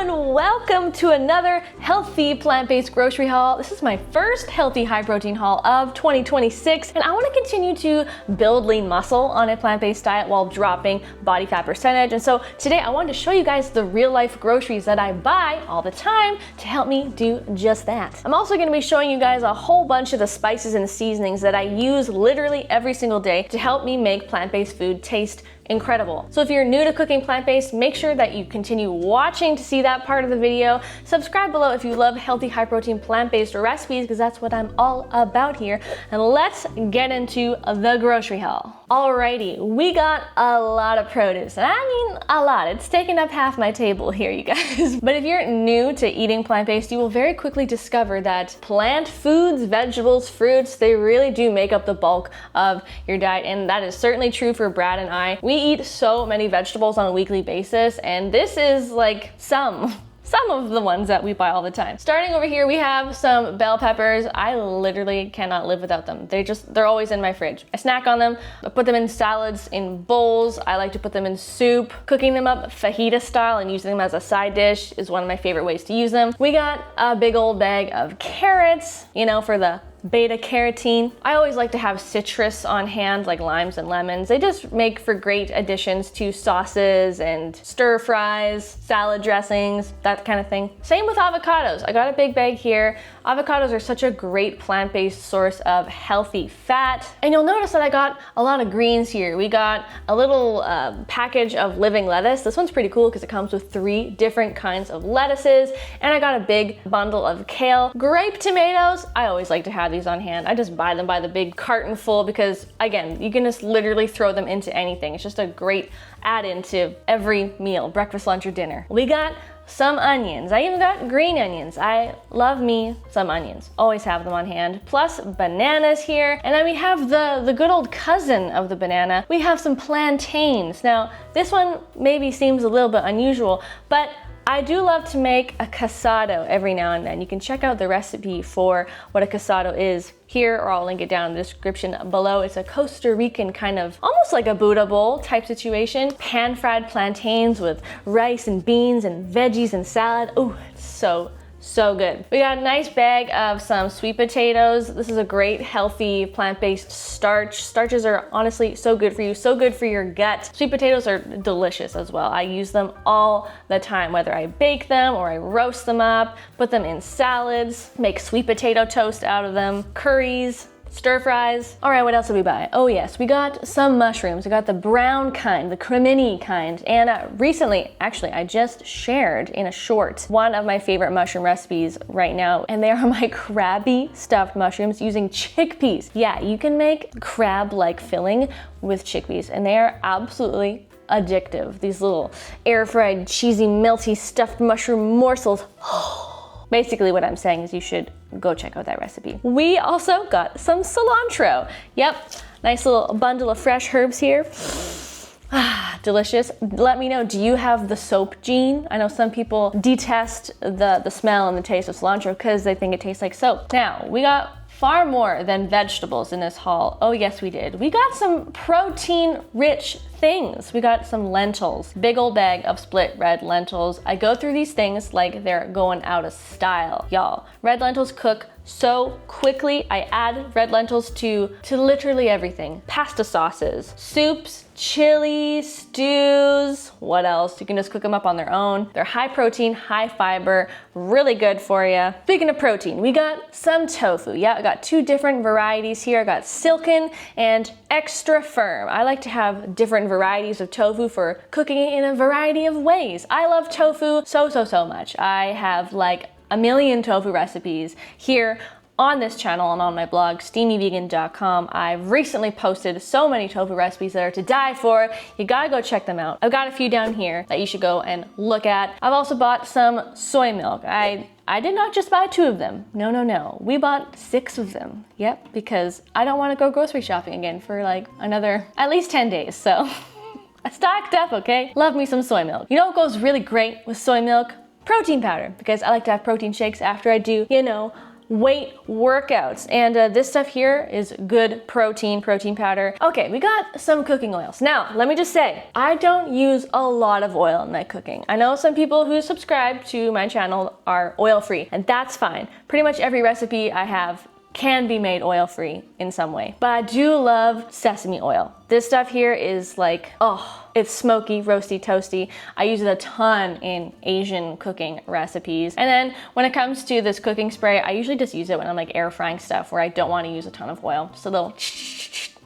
everyone, welcome to another healthy plant-based grocery haul. This is my first healthy high protein haul of 2026, and I want to continue to build lean muscle on a plant-based diet while dropping body fat percentage. And so today I wanted to show you guys the real life groceries that I buy all the time to help me do just that. I'm also going to be showing you guys a whole bunch of the spices and seasonings that I use literally every single day to help me make plant-based food taste incredible. So if you're new to cooking plant-based, make sure that you continue watching to see that part of the video. Subscribe below if you love healthy, high-protein, plant-based recipes, because that's what I'm all about here. And let's get into the grocery haul. Alrighty, we got a lot of produce. And I mean a lot. It's taken up half my table here, you guys. But if you're new to eating plant-based, you will very quickly discover that plant foods, vegetables, fruits, they really do make up the bulk of your diet. And that is certainly true for Brad and I. We eat so many vegetables on a weekly basis, and this is like some of the ones that we buy all the time. Starting over here, we have some bell peppers. I literally cannot live without them. They're always in my fridge. I snack on them. I put them in salads, in bowls. I like to put them in soup. Cooking them up fajita style and using them as a side dish is one of my favorite ways to use them. We got a big old bag of carrots, you know, for the beta carotene. I always like to have citrus on hand, like limes and lemons. They just make for great additions to sauces and stir fries, salad dressings, that kind of thing. Same with avocados. I got a big bag here. Avocados are such a great plant-based source of healthy fat. And you'll notice that I got a lot of greens here. We got a little package of living lettuce. This one's pretty cool because it comes with 3 different kinds of lettuces. And I got a big bundle of kale. Grape tomatoes, I always like to have these on hand. I just buy them by the big carton full because, again, you can just literally throw them into anything. It's just a great add-in to every meal, breakfast, lunch, or dinner. We got some onions. I even got green onions. I love me some onions. Always have them on hand. Plus bananas here. And then we have the good old cousin of the banana. We have some plantains. Now, this one maybe seems a little bit unusual, but I do love to make a casado every now and then. You can check out the recipe for what a casado is here, or I'll link it down in the description below. It's a Costa Rican kind of, almost like a Buddha bowl type situation. Pan-fried plantains with rice and beans and veggies and salad. Oh, it's so good. We got a nice bag of some sweet potatoes. This is a great, healthy, plant-based starch. Starches are honestly so good for you, so good for your gut. Sweet potatoes are delicious as well. I use them all the time, whether I bake them or I roast them up, put them in salads, make sweet potato toast out of them, curries, stir fries. All right, what else did we buy? Oh yes, we got some mushrooms. We got the brown kind, the cremini kind. And recently, actually, I just shared in a short one of my favorite mushroom recipes right now, and they are my crabby stuffed mushrooms using chickpeas. Yeah, you can make crab-like filling with chickpeas, and they are absolutely addictive. These little air-fried, cheesy, melty stuffed mushroom morsels. Basically what I'm saying is you should go check out that recipe. We also got some cilantro. Yep, nice little bundle of fresh herbs here. Delicious. Let me know, do you have the soap gene? I know some people detest the smell and the taste of cilantro because they think it tastes like soap. Now, we got far more than vegetables in this haul. Oh yes, we did. We got some protein-rich things. We got some lentils, big old bag of split red lentils. I go through these things like they're going out of style. Y'all, red lentils cook so quickly. I add red lentils to literally everything. Pasta sauces, soups, chili, stews, what else? You can just cook them up on their own. They're high protein, high fiber, really good for you. Speaking of protein, we got some tofu. Yeah, I got 2 different varieties here. I got silken and extra firm. I like to have different varieties of tofu for cooking it in a variety of ways. I love tofu so much. I have like a million tofu recipes here on this channel and on my blog, STEAMYVEGAN.com. I've recently posted so many tofu recipes that are to die for. You gotta go check them out. I've got a few down here that you should go and look at. I've also bought some soy milk. I did not just buy 2 of them. No. We bought 6 of them. Yep, because I don't want to go grocery shopping again for like another, at least 10 days. So I stocked up, okay? Love me some soy milk. You know what goes really great with soy milk? Protein powder, because I like to have protein shakes after I do, you know, weight workouts. And this stuff here is good protein powder. Okay, we got some cooking oils. Now, let me just say, I don't use a lot of oil in my cooking. I know some people who subscribe to my channel are oil-free, and that's fine. Pretty much every recipe I have can be made oil-free in some way. But I do love sesame oil. This stuff here is like, oh, it's smoky, roasty, toasty. I use it a ton in Asian cooking recipes. And then when it comes to this cooking spray, I usually just use it when I'm like air frying stuff where I don't want to use a ton of oil. Just a little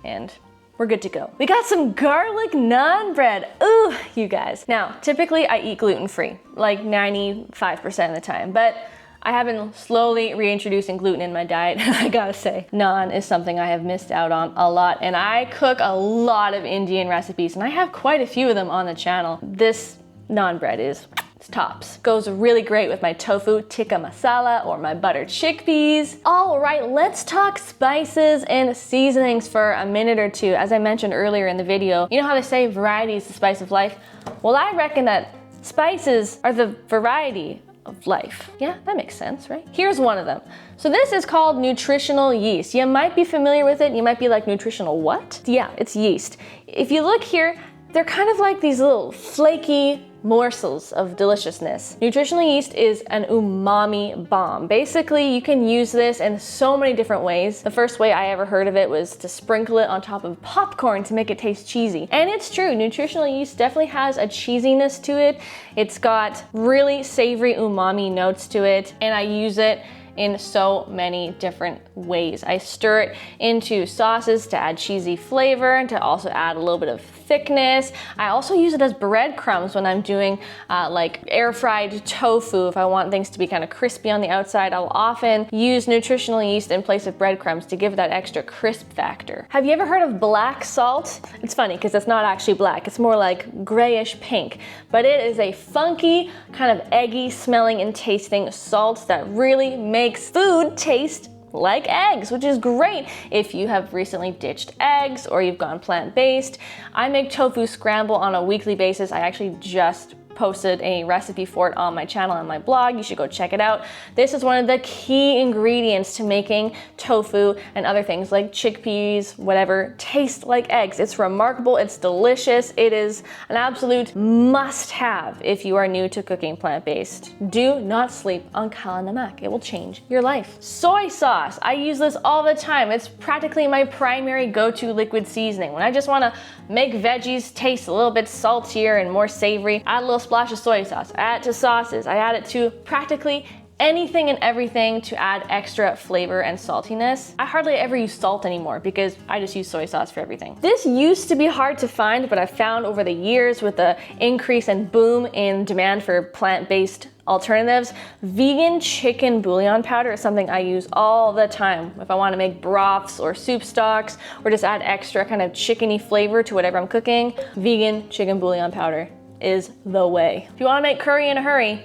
and we're good to go. We got some garlic naan bread. Ooh, you guys. Now, typically I eat gluten-free, like 95% of the time, but I have been slowly reintroducing gluten in my diet. I gotta say, naan is something I have missed out on a lot, and I cook a lot of Indian recipes, and I have quite a few of them on the channel. This naan bread is tops. Goes really great with my tofu tikka masala or my buttered chickpeas. All right, let's talk spices and seasonings for a minute or two. As I mentioned earlier in the video, you know how they say variety is the spice of life? Well, I reckon that spices are the variety of life. Yeah, that makes sense, right? Here's one of them. So this is called nutritional yeast. You might be familiar with it. You might be like, nutritional what? Yeah, it's yeast. If you look here, they're kind of like these little flaky morsels of deliciousness. Nutritional yeast is an umami bomb. Basically, you can use this in so many different ways. The first way I ever heard of it was to sprinkle it on top of popcorn to make it taste cheesy. And it's true, nutritional yeast definitely has a cheesiness to it. It's got really savory umami notes to it, and I use it in so many different ways. I stir it into sauces to add cheesy flavor and to also add a little bit of thickness. I also use it as breadcrumbs when I'm doing like air fried tofu. If I want things to be kind of crispy on the outside, I'll often use nutritional yeast in place of breadcrumbs to give that extra crisp factor. Have you ever heard of black salt? It's funny because it's not actually black. It's more like grayish pink, but it is a funky, kind of eggy smelling and tasting salt that really makes food taste like eggs, which is great if you have recently ditched eggs or you've gone plant-based. I make tofu scramble on a weekly basis. I actually just posted a recipe for it on my channel and my blog. You should go check it out. This is one of the key ingredients to making tofu and other things like chickpeas, whatever, taste like eggs. It's remarkable, it's delicious. It is an absolute must-have if you are new to cooking plant-based. Do not sleep on kala namak. It will change your life. Soy sauce. I use this all the time. It's practically my primary go-to liquid seasoning. When I just want to make veggies taste a little bit saltier and more savory, add a little splash of soy sauce. I add it to sauces. I add it to practically anything and everything to add extra flavor and saltiness. I hardly ever use salt anymore because I just use soy sauce for everything. This used to be hard to find, but I've found over the years with the increase and boom in demand for plant-based alternatives, vegan chicken bouillon powder is something I use all the time. If I want to make broths or soup stocks or just add extra kind of chickeny flavor to whatever I'm cooking, vegan chicken bouillon powder is the way. If you want to make curry in a hurry,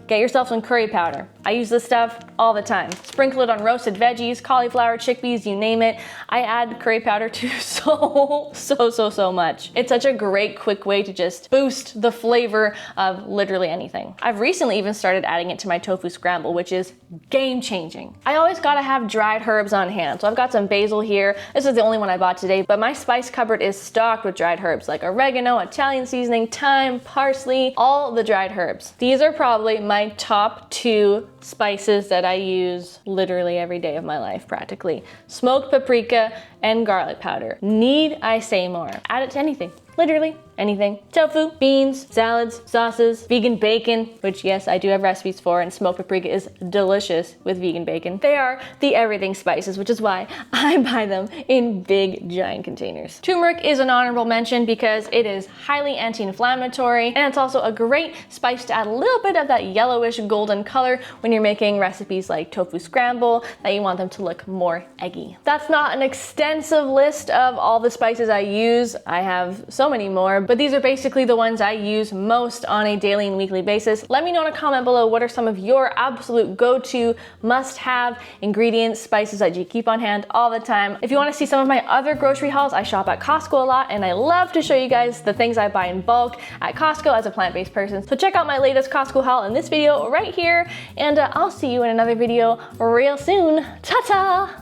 get yourself some curry powder. I use this stuff all the time. Sprinkle it on roasted veggies, cauliflower, chickpeas, you name it. I add curry powder to so much. It's such a great, quick way to just boost the flavor of literally anything. I've recently even started adding it to my tofu scramble, which is game-changing. I always gotta have dried herbs on hand. So I've got some basil here. This is the only one I bought today, but my spice cupboard is stocked with dried herbs like oregano, Italian seasoning, thyme, parsley, all the dried herbs. These are probably my top 2 spices that I use literally every day of my life, practically. Smoked paprika and garlic powder. Need I say more? Add it to anything. Literally anything. Tofu, beans, salads, sauces, vegan bacon, which yes, I do have recipes for, and smoked paprika is delicious with vegan bacon. They are the everything spices, which is why I buy them in big, giant containers. Turmeric is an honorable mention because it is highly anti-inflammatory, and it's also a great spice to add a little bit of that yellowish golden color when you're making recipes like tofu scramble that you want them to look more eggy. That's not an extensive list of all the spices I use. I have so many more, but these are basically the ones I use most on a daily and weekly basis. Let me know in a comment below what are some of your absolute go-to must-have ingredients, spices that you keep on hand all the time. If you want to see some of my other grocery hauls, I shop at Costco a lot, and I love to show you guys the things I buy in bulk at Costco as a plant-based person. So check out my latest Costco haul in this video right here, and I'll see you in another video real soon. Ta-ta!